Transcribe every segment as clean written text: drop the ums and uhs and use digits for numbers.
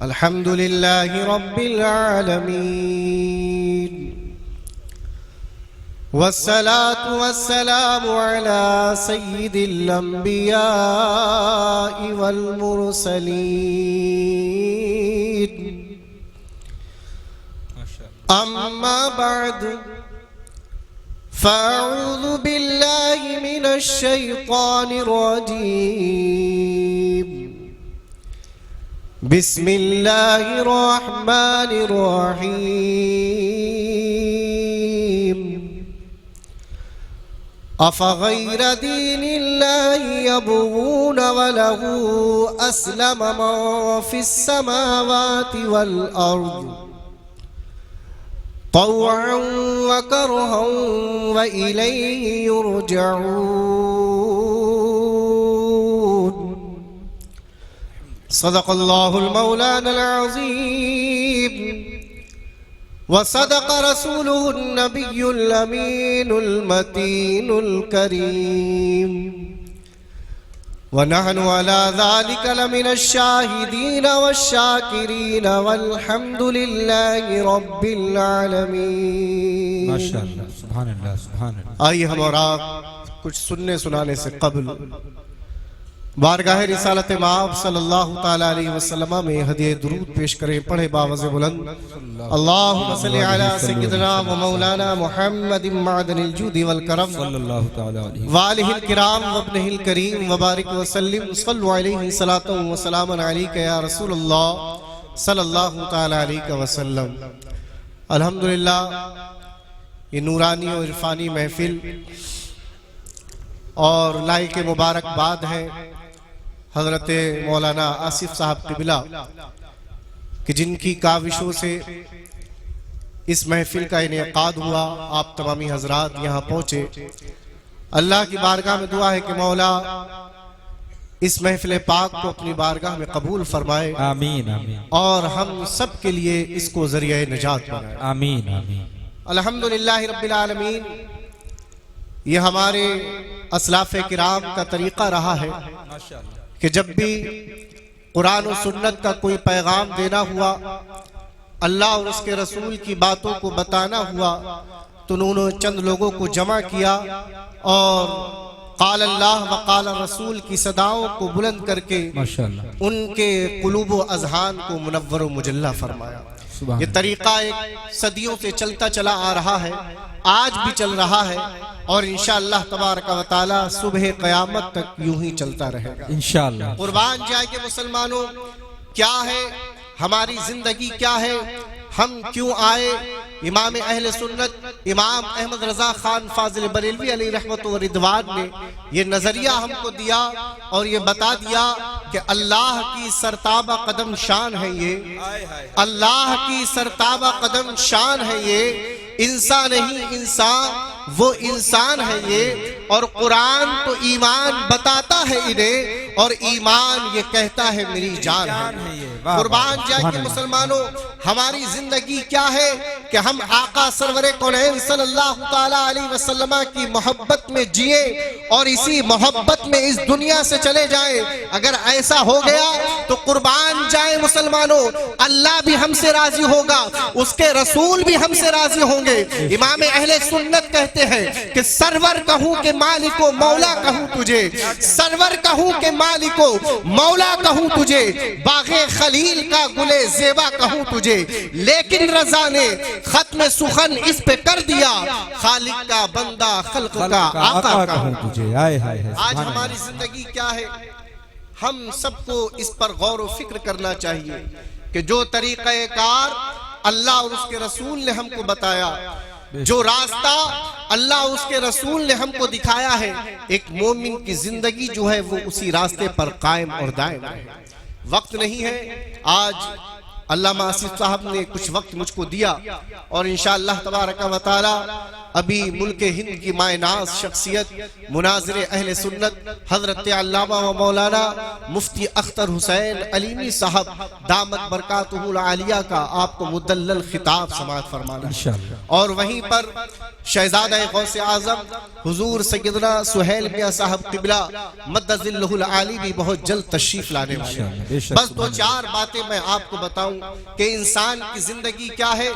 الحمد لله رب العالمين والصلاة والسلام على سيد الأنبياء والمرسلين أما بعد فأعوذ بالله من الشيطان الرجيم بسم الله الرحمن الرحيم أفغير دين الله يبغون وله أسلم من في السماوات والأرض طوعا وكرها وإليه يرجعون صدق الله المولانا العظيم وصدق رسوله النبي الأمين المتين الكريم ونحن على ذلك لمن الشاهدين والشاكرين والحمد لله رب العالمين ما شاء اللہ سبحان اللہ سبحان اللہ. آئیے ہم اور آپ کچھ سننے سنانے سے قبل بارگاہ رسالت مآب صلی اللہ تعالیٰ علیہ وسلم میں ہدیہ درود پیش کریں. پڑھے باوز بلند اللہم صلی علی سیدنا و مولانا محمد معدن الجود والکرم صلی اللہ تعالیٰ علیہ والہ الکرام وابنہ الکریم وبارک وسلم صلو علیہ صلاۃ و سلام علیک یا رسول اللہ صلی اللہ تعالیٰ علیہ وسلم. الحمدللہ یہ نورانی و عرفانی محفل اور لائق مبارک بعد ہے حضرت مولانا آصف صاحب قبلہ کہ جن کی کاوشوں سے اس محفل کا انعقاد ہوا. آپ تمامی حضرات یہاں پہنچے. اللہ کی بارگاہ میں دعا ہے کہ مولا اس محفل پاک کو اپنی بارگاہ میں قبول فرمائے آمین آمین اور ہم سب کے لیے اس کو ذریعہ نجات بنائے آمین آمین. الحمدللہ رب العالمین. یہ ہمارے اسلاف کرام کا طریقہ رہا ہے کہ جب بھی قرآن و سنت کا کوئی پیغام دینا ہوا، اللہ اور اس کے رسول کی باتوں کو بتانا ہوا، تو انہوں نے چند لوگوں کو جمع کیا اور قال اللہ وقال رسول کی صداؤں کو بلند کر کے ماشاءاللہ ان کے قلوب و اذہان کو منور و مجلہ فرمایا. سبحان یہ طریقہ ایک صدیوں سے چلتا چلا آ رہا ہے، آج بھی چل رہا ہے اور انشاءاللہ تبارک و تعالی صبح قیامت تک یوں ہی چلتا رہے گا انشاءاللہ. قربان جائے کہ مسلمانوں کیا ہے ہماری زندگی، کیا ہے ہم کیوں آئے. امام اہل سنت امام احمد رضا خان فاضل بریلوی علیہ رحمت و رضوان نے یہ نظریہ ہم کو دیا اور یہ بتا دیا کہ اللہ کی سرتابہ قدم شان ہے یہ، اللہ کی سرتابہ قدم شان ہے یہ، انسان نہیں انسان وہ انسان ہے یہ، اور قرآن تو ایمان بتاتا ہے انہیں اور ایمان یہ کہتا ہے میری جان ہے. قربان جائے کہ مسلمانوں ہماری زندگی کیا ہے کہ ہم آقا سرور کونین صلی اللہ تعالیٰ علیہ وسلم کی محبت میں جیے اور اسی محبت میں اس دنیا سے چلے جائیں. اگر ایسا ہو گیا تو قربان جائے مسلمانوں اللہ بھی ہم سے راضی ہوگا، اس کے رسول بھی ہم سے راضی ہوں گے. امام اہل سنت کہتے ہیں کہ سرور کہوں کہ مالکو مولا کہوں تجھے، سرور کہوں کہ مالکو مولا کہوں تجھے، باغ خلیل کا گلے زیبا کہوں تجھے، لیکن رضا نے ختم سخن اس پہ کر دیا، خالق کا بندہ خلق کا آقا کہوں تجھے. آج ہماری زندگی کیا ہے؟ ہم سب کو اس پر غور و فکر کرنا چاہیے کہ جو طریقہ کار اللہ اور اس کے رسول نے ہم کو بتایا، جو راستہ اللہ اور اس کے رسول نے ہم کو دکھایا ہے، ایک مومن کی زندگی جو ہے وہ اسی راستے پر قائم اور دائم ہے. وقت نہیں ہے. آج علامہ آصف صاحب نے کچھ وقت مجھ کو دیا اور انشاءاللہ تبارک و تعالی ابھی ملک ہند کی مائے ناز شخصیت مناظر اہل سنت حضرت علامہ و مولانا مفتی اختر حسین علیمی صاحب دامت برکاتہ العالیہ کا آپ کو مدلل خطاب سماعت فرمانا انشاءاللہ۔ اور وہیں پر شہزادہ غوث اعظم حضور سیدنا سہیل میاں صاحب قبلہ مد ظلہ العالی بھی بہت جلد تشریف لانے والے ہیں۔ بس دو چار باتیں میں آپ کو بتاؤں کہ انسان کی زندگی کیا ہے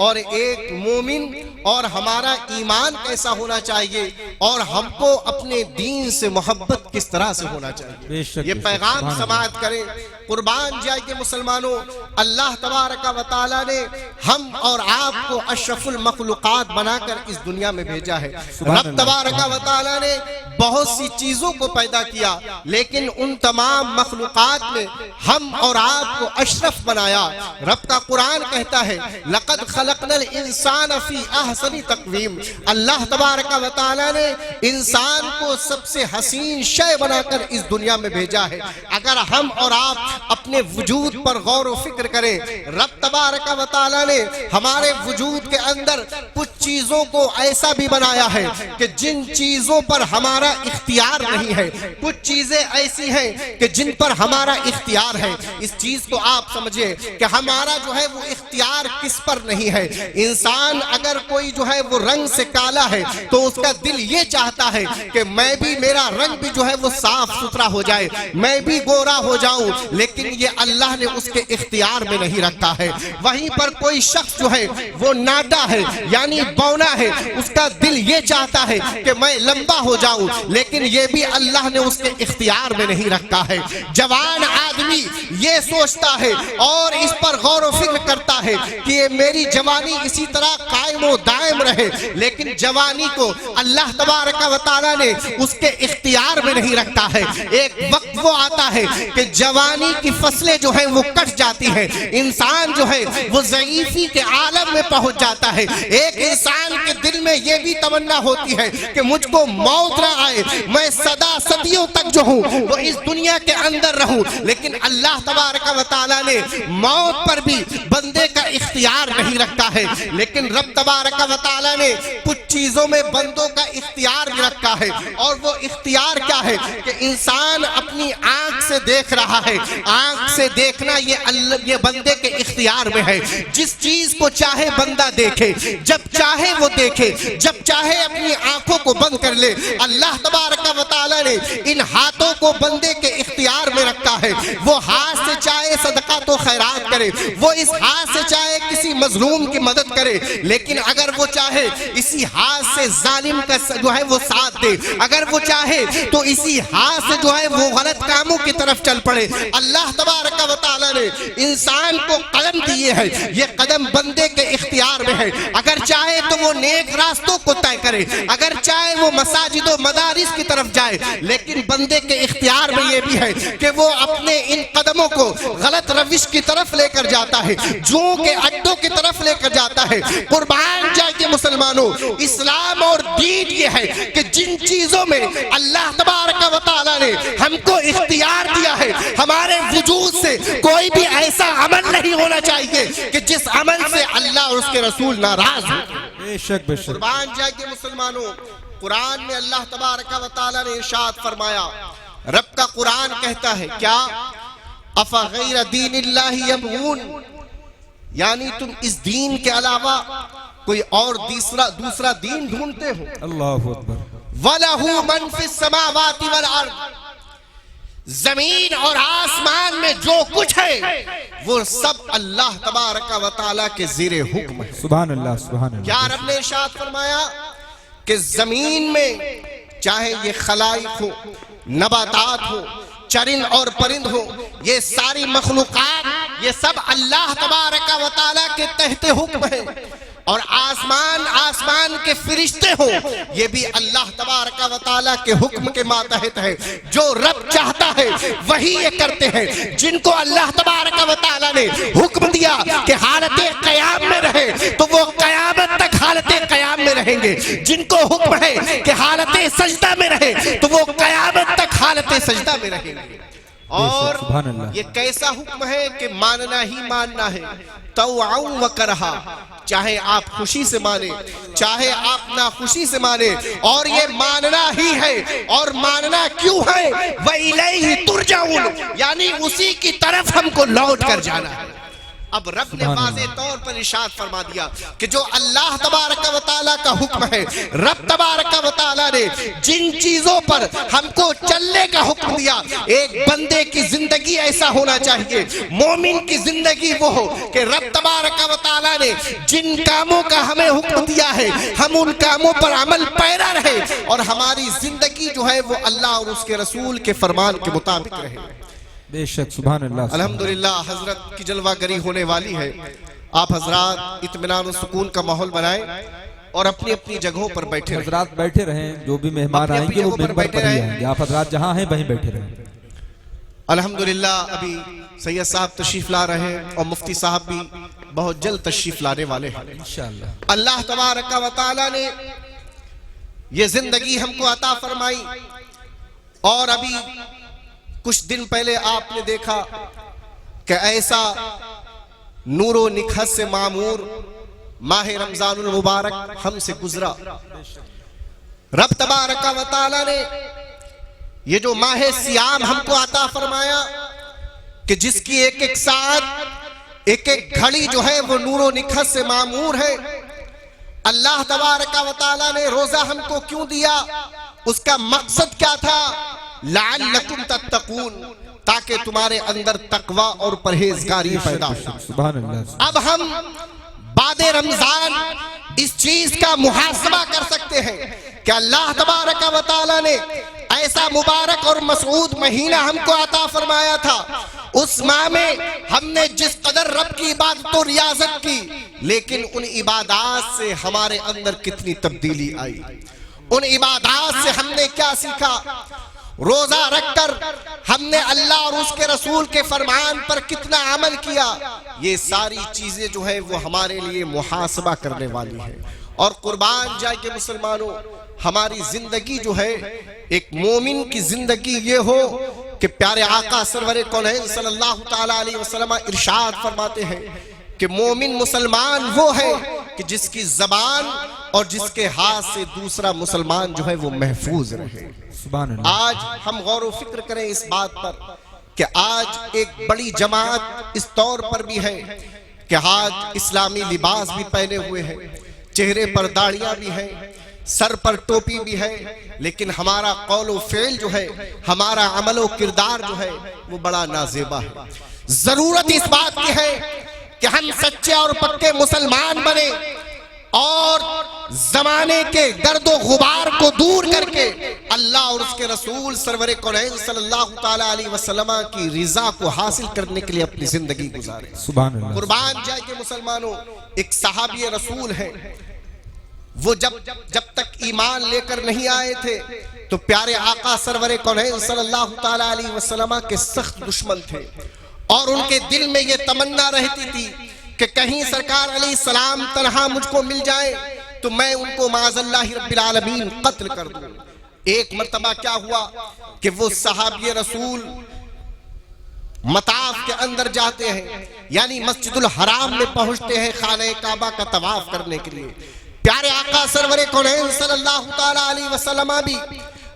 اور ایک مومن اور ہمارا ایمان کیسا ہونا چاہیے اور ہم کو اپنے دین سے محبت کس طرح سے ہونا چاہیے، یہ پیغام سماعت کریں۔ قربان جائیے مسلمانوں، اللہ تبارک و تعالیٰ نے ہم اور آپ کو اشرف المخلوقات بنا کر اس دنیا میں بھیجا ہے۔ رب تبارک و تعالیٰ نے بہت سی چیزوں کو پیدا کیا، لیکن ان تمام مخلوقات میں ہم اور آپ کو اشرف بنایا۔ رب کا قرآن کہتا ہے لَقَدْ خَلَقْنَا الْإِنسَانَ فِي أَحْسَنِ تَقْوِيمٍ، اللہ تبارک و تعالیٰ نے انسان کو سب سے حسین شے بنا کر اس دنیا میں بھیجا ہے۔ اگر ہم اور آپ اپنے وجود پر غور و فکر کریں، رب تبارک و تعالیٰ نے ہمارے وجود کے اندر کچھ چیزوں کو ایسا بھی بنایا ہے کہ جن چیزوں پر ہمارا اختیار نہیں ہے، کچھ چیزیں ایسی ہیں کہ جن پر ہمارا اختیار ہے۔ اس چیز کو آپ سمجھے کہ ہمارا جو ہے وہ اختیار کس پر نہیں ہے۔ انسان اگر کوئی جو ہے وہ رنگ سے کالا ہے تو اس کا دل یہ چاہتا ہے کہ میں بھی، میرا رنگ بھی جو ہے وہ صاف ستھرا ہو جائے، میں بھی گورا ہو جاؤں، لیکن یہ اللہ نے اس کے اختیار میں نہیں رکھا ہے۔ وہیں پر کوئی شخص جو ہے وہ ناٹا ہے یعنی بونا ہے، اس کا دل یہ چاہتا ہے کہ میں لمبا ہو جاؤں، لیکن یہ بھی اللہ نے اس کے اختیار میں نہیں رکھا ہے۔ جوان آدمی یہ سوچتا ہے اور اس پر غور و فکر کرتا ہے کہ یہ میری جوانی اسی طرح قائم و دائم رہے، لیکن جوانی کو اللہ تبارک و تعالیٰ نے اس کے اختیار میں نہیں رکھا ہے۔ ایک وقت وہ آتا ہے کہ جوانی کی فصلیں جو ہیں وہ کٹ جاتی ہیں، انسان جو ہے وہ ضعیفی کے عالم میں پہنچ جاتا ہے۔ ایک انسان کے دل میں یہ بھی تمنا ہوتی ہے کہ مجھ کو موت نہ آئے، میں صدا صدیوں تک جو ہوں وہ اس دنیا کے اندر رہوں، لیکن اللہ تبارک و تعالیٰ نے موت پر بھی بندے کا اختیار نہیں رکھا ہے۔ لیکن رب تبارک و تعالیٰ نے کچھ چیزوں میں بندوں کا اختیار بھی رکھا ہے، اور وہ اختیار کیا ہے کہ انسان اپنی آنکھ سے دیکھ رہا ہے۔ آنکھ سے دیکھنا یہ بندے کے اختیار میں ہے۔ جس چیز کو چاہے بندہ دیکھے، جب چاہے وہ دیکھے، جب چاہے اپنی آنکھوں کو بند کر لے۔ اللہ تبارک و تعالیٰ نے ان ہاتھوں کو بندے کے اختیار میں رکھا ہے۔ وہ ہاتھ سے چاہے صدقہ تو خیرات کرے، وہ اس ہاتھ سے چاہے کسی مظلوم کی مدد کرے، لیکن اگر وہ چاہے اسی ہاتھ سے ظالم کا جو ہے وہ ساتھ دے، اگر وہ چاہے تو اسی ہاتھ سے جو ہے وہ غلط کاموں کی طرف چل پڑے۔ اللہ تبارک و تعالیٰ نے انسان کو قدم دیے ہیں، یہ قدم بندے کے اختیار میں ہے۔ اگر چاہے تو وہ نیک راستوں کو طے کرے، اگر چاہے وہ مساجد و مدارس کی طرف جائے، لیکن بندے کے اختیار میں یہ بھی ہے کہ وہ اپنے ان قدموں کو غلط روش کی طرف لے کر جاتا ہے، جوں کے اڈوں کی طرف لے کر جاتا ہے۔ قربان جائیے مسلمانوں، اسلام اور دین یہ ہے کہ جن چیزوں میں اللہ تبارک و تعالیٰ نے ہم کو اختیار دیا ہے، ہمارے وجود سے کوئی بھی ایسا عمل نہیں ہونا چاہیے کہ جس عمل سے اللہ اور اس کے رسول ناراض ہو۔ بے شک بے شک۔ قربان جائیے مسلمانوں، قرآن میں اللہ تبارک و تعالیٰ نے ارشاد فرمایا، رب کا قرآن کہتا ہے کیا افغیر دین اللہ یبغون، یعنی تم اس دین کے علاوہ کوئی اور دوسرا دین ڈھونڈتے ہو۔ اللہ اکبر۔ وَلَهُ مَنْ فِي السَّمَاوَاتِ وَالْأَرْضِ، زمین اور آسمان میں جو کچھ ہے وہ سب اللہ تبارک و تعالیٰ کے زیر حکم ہے۔ سبحان اللہ سبحان اللہ۔ کیا رب نے ارشاد فرمایا کہ زمین میں چاہے یہ خلائق ہو، نباتات ہو، چرند اور پرند ہو، یہ ساری مخلوقات یہ سب اللہ تبارک و تعالیٰ کے تحت حکم ہے، اور آسمان کے فرشتے ہو یہ بھی اللہ تبارک و تعالیٰ کے حکم کے ماتحت ہے۔ جو رب چاہتا ہے وہی یہ کرتے ہیں۔ جن کو اللہ تبارک و تعالیٰ نے حکم دیا کہ حالت قیام میں رہے تو وہ قیامت تک حالت قیام میں رہیں گے، جن کو حکم ہے کہ حالت سجدہ میں رہے تو وہ قیامت تک حالت سجدہ میں رہیں گے۔ اور سبحان اللہ۔ یہ کیسا حکم ہے کہ ماننا ہی ماننا ہے، طوعا و کرہا، چاہے آپ خوشی سے مانیں چاہے آپ ناخوشی سے مانیں، اور یہ ماننا ہی ہے، اور ماننا کیوں ہے؟ وَإِلَيْهِ تُرْجَعُونَ، یعنی اسی کی طرف ہم کو لوٹ کر جانا ہے۔ اب رب نے واضح طور پر ارشاد فرما دیا کہ جو اللہ تبارک و تعالیٰ کا حکم ہے، رب تبارک و تعالیٰ نے جن چیزوں پر ہم کو چلنے کا حکم دیا، ایک بندے کی زندگی ایسا ہونا چاہیے، مومن کی زندگی وہ ہو کہ رب تبارک و تعالیٰ نے جن کاموں کا ہمیں حکم دیا ہے ہم ان کاموں پر عمل پیرا رہے، اور ہماری زندگی جو ہے وہ اللہ اور اس کے رسول کے فرمان کے مطابق رہے۔ بے شک سبحان اللہ۔ الحمدللہ حضرت کی جلوہ گری ہونے والی ہے، آپ حضرات اطمینان و سکون کا ماحول بنائیں اور اپنی اپنی جگہوں پر بیٹھے رہیں۔ حضرات بیٹھے رہیں، جو بھی مہمان آئیں گے وہ ممبر پر ہی آئیں گے، آپ حضرات جہاں ہیں وہیں بیٹھے رہیں۔ الحمدللہ ابھی سید صاحب تشریف لا رہے ہیں اور مفتی صاحب بھی بہت جلد تشریف لانے والے ہیں انشاءاللہ۔ اللہ تبارک و تعالیٰ نے یہ زندگی ہم کو عطا فرمائی، اور ابھی کچھ دن پہلے آپ نے دیکھا کہ ایسا نور و نکھت سے معمور ماہ رمضان المبارک ہم سے گزرا۔ رب تبارک و تعالیٰ نے یہ جو ماہ سیام ہم کو عطا فرمایا کہ جس کی ایک ایک ساتھ ایک ایک گھڑی جو ہے وہ نور و نکھت سے معمور ہے۔ اللہ تبارک و تعالیٰ نے روزہ ہم کو کیوں دیا؟ اس کا مقصد کیا تھا؟ لعلکم تتقون، تاکہ تمہارے اندر تقوی اور پرہیزگاری پیدا ہو۔ سبحان اللہ۔ اب ہم بعد رمضان اس چیز کا محاسبہ کر سکتے ہیں کہ اللہ تبارک و تعالیٰ نے ایسا مبارک اور مسعود مہینہ ہم کو عطا فرمایا تھا، اس ماہ میں ہم نے جس قدر رب کی عبادت و ریاضت کی، لیکن ان عبادات سے ہمارے اندر کتنی تبدیلی آئی، ان عبادات سے ہم نے کیا سیکھا، روزہ رکھ کر ہم نے اللہ اور اس کے رسول کے فرمان پر کتنا عمل کیا، یہ ساری چیزیں جو ہے وہ ہمارے لیے محاسبہ کرنے والی ہے۔ اور قربان جائے کہ مسلمانوں، ہماری زندگی جو ہے ایک مومن کی زندگی یہ ہو کہ پیارے آقا سرور کونین صلی اللہ تعالیٰ علیہ وسلم ارشاد فرماتے ہیں کہ مومن مسلمان وہ ہے کہ جس کی زبان اور جس کے ہاتھ سے دوسرا مسلمان جو ہے وہ محفوظ رہے۔ سبحان اللہ۔ آج ہم غور و فکر کریں اس بات پر کہ آج ایک بڑی جماعت اس طور پر بھی ہے کہ آج اسلامی لباس بھی پہنے ہوئے ہیں، چہرے پر داڑیاں بھی ہیں، سر پر ٹوپی بھی ہے، لیکن ہمارا قول و فعل جو ہے، ہمارا عمل و کردار جو ہے وہ بڑا نازیبا ہے۔ ضرورت اس بات کی ہے کہ ہم سچے اور پکے مسلمان بنے اور زمانے کے گرد و غبار کو دور کر کے اللہ اور اس کے رسول سرور کونین صلی اللہ تعالیٰ علیہ وسلم کی رضا کو حاصل کرنے کے لیے اپنی زندگی گزارے۔ سبحان اللہ۔ قربان جائے کہ مسلمانوں، ایک صحابی رسول ہے، وہ جب تک ایمان لے کر نہیں آئے تھے تو پیارے آقا سرور کونین صلی اللہ تعالیٰ علیہ وسلم کے سخت دشمن تھے، اور ان کے دل میں یہ تمنا رہتی تھی کہ کہیں سرکار علیہ السلام تنہا مجھ کو مل جائے تو میں ان کو معاذ اللہ رب العالمین قتل کر دوں۔ ایک مرتبہ کیا ہوا کہ وہ صحابی رسول مطاف کے اندر جاتے ہیں، یعنی مسجد الحرام میں پہنچتے ہیں خانہ کعبہ کا طواف کرنے کے لیے۔ پیارے آقا سرور کونین صلی اللہ تعالیٰ علیہ وسلم بھی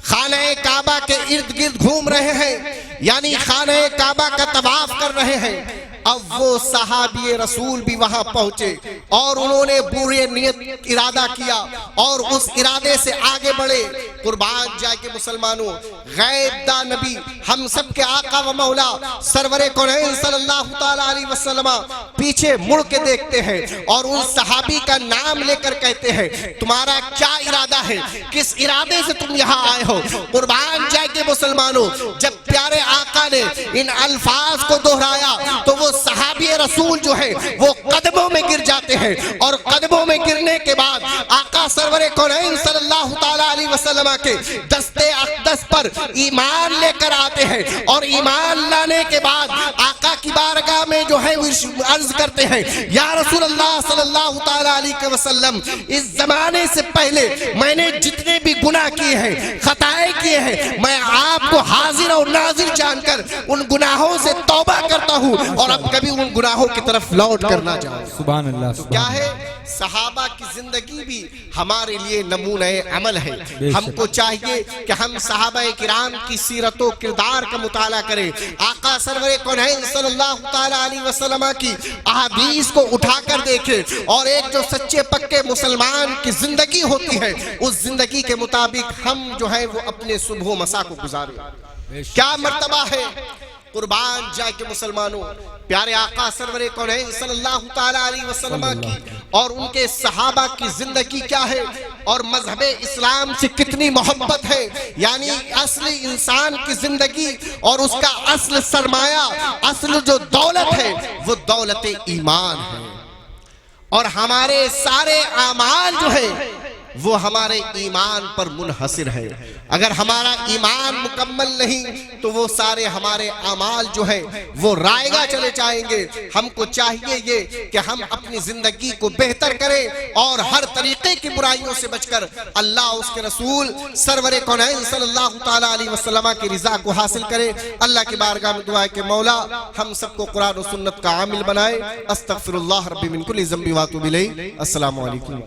خانہ کعبہ کے ارد گرد گھوم رہے ہیں، یعنی خانہ کعبہ کا طواف کر رہے ہیں۔ اب وہ صحابی رسول بھی وہاں پہنچے اور انہوں نے برے نیت ارادہ کیا اور اس ارادے سے آگے بڑھے۔ قربان جائے کہ مسلمانوں، غیب دا نبی ہم سب کے آقا و مولا سرور کونین صلی اللہ تعالیٰ علیہ وسلم پیچھے مڑ کے دیکھتے ہیں اور ان صحابی کا نام لے کر کہتے ہیں تمہارا کیا ارادہ ہے، کس ارادے سے تم یہاں آئے ہو۔ قربان جائے کہ مسلمانوں، جب پیارے آقا نے ان الفاظ کو دہرایا تو وہ صحابی رسول جو ہے وہ قدموں میں گر جاتے ہیں، اور قدموں میں گرنے کے بعد آقا سرور کونین صلی اللہ تعالیٰ علیہ وسلم کے دستے اقدس پر ایمان لے کر آتے ہیں، اور ایمان لانے کے بعد آقا کی بارگاہ میں جو ہے عرض کرتے ہیں یا رسول اللہ صلی اللہ تعالیٰ علیہ وسلم، اس زمانے سے پہلے میں نے جتنے بھی گناہ کیے ہیں، خطائیں کیے ہیں، میں آپ کو حاضر اور ناظر جان کر ان گناہوں سے توبہ کرتا ہوں اور اب کبھی ان گناہوں کی طرف لوٹ کر نہ جاؤں۔ سبحان اللہ، تو سبحان کیا اللہ۔ ہے، صحابہ کی زندگی بھی ہمارے لیے نمونہ عمل ہے۔ ہم کو چاہیے کہ ہم صحابہ کرام کی سیرت و کردار کا مطالعہ کریں، آقا سرور کونین صلی اللہ تعالیٰ علیہ وسلم کی احادیث کو اٹھا کر دیکھیں، اور ایک جو سچے پکے مسلمان کی زندگی ہوتی ہے اس زندگی کے مطابق ہم جو ہے وہ اپنے صبح و مساء کو گزاریں۔ کیا مرتبہ ہے، قربان جائے کہ مسلمانوں، پیارے آقا سرور کونین صلی اللہ تعالیٰ علیہ وسلم کی اور ان کے صحابہ کی زندگی کیا ہے، اور مذہب اسلام سے کتنی محبت ہے۔ یعنی اصلی انسان کی زندگی اور اس کا اصل سرمایہ، اصل جو دولت ہے وہ دولت ایمان ہے، اور ہمارے سارے اعمال جو ہے وہ ہمارے ایمان پر منحصر ہے۔ اگر ہمارا ایمان مکمل نہیں تو وہ سارے ہمارے اعمال جو ہے وہ رائگاں چلے جائیں گے۔ ہم کو چاہیے یہ کہ ہم اپنی زندگی کو بہتر کریں اور ہر طریقے کی برائیوں سے بچ کر اللہ اس کے رسول سرور کونین صلی اللہ تعالیٰ علیہ وسلم کی رضا کو حاصل کریں۔ اللہ کی بارگاہ میں دعا ہے کہ مولا ہم سب کو قرآن و سنت کا عامل بنائے۔ استغفر اللہ ربی من کل ذنب واتوب الیہ۔ السلام علیکم۔